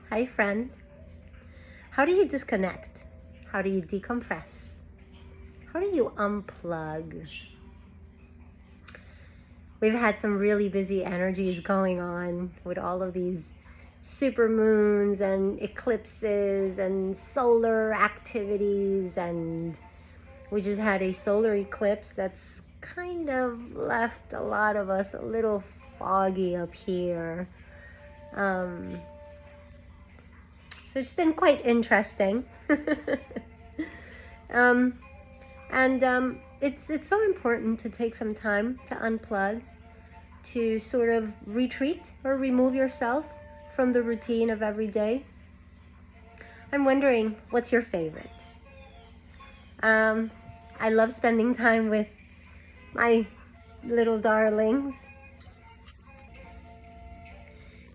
Hi, friend. How do you disconnect? How do you decompress? How do you unplug? We've had some really busy energies going on with all of these super moons and eclipses and solar activities, and we just had a solar eclipse that's kind of left a lot of us a little foggy up here. So it's been quite interesting. It's so important to take some time to unplug, to sort of retreat or remove yourself from the routine of every day. I'm wondering, what's your favorite? I love spending time with my little darlings.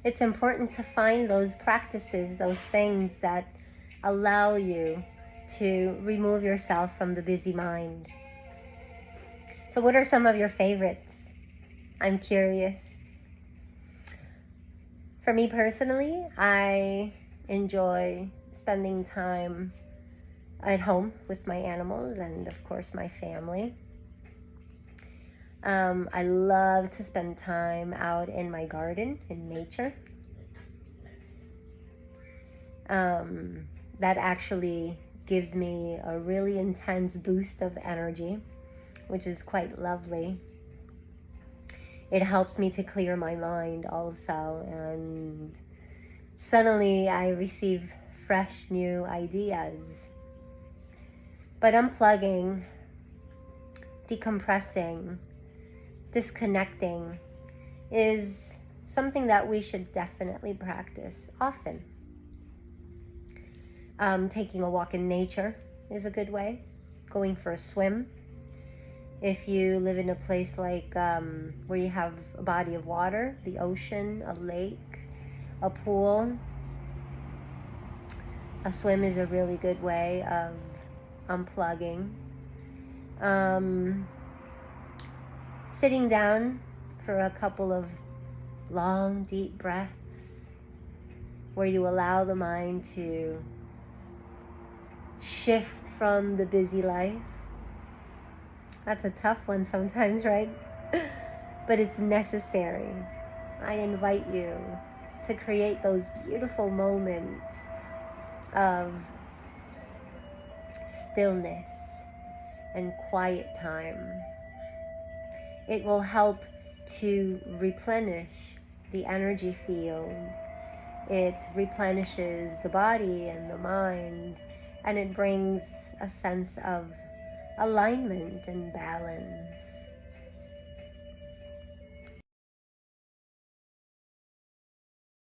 It's important to find those practices, those things that allow you to remove yourself from the busy mind. So what are some of your favorites? I'm curious. For me personally, I enjoy spending time at home with my animals and of course my family. I love to spend time out in my garden, in nature. That actually gives me a really intense boost of energy, which is quite lovely. It helps me to clear my mind also, and suddenly I receive fresh new ideas. But unplugging, decompressing, disconnecting is something that we should definitely practice often. Taking a walk in nature is a good way. Going for a swim. If you live in a place like where you have a body of water, the ocean, a lake, a pool, a swim is a really good way of unplugging. Sitting down for a couple of long, deep breaths where you allow the mind to shift from the busy life. That's a tough one sometimes, right? But it's necessary. I invite you to create those beautiful moments of stillness and quiet time. It will help to replenish the energy field. It replenishes the body and the mind, and it brings a sense of alignment and balance.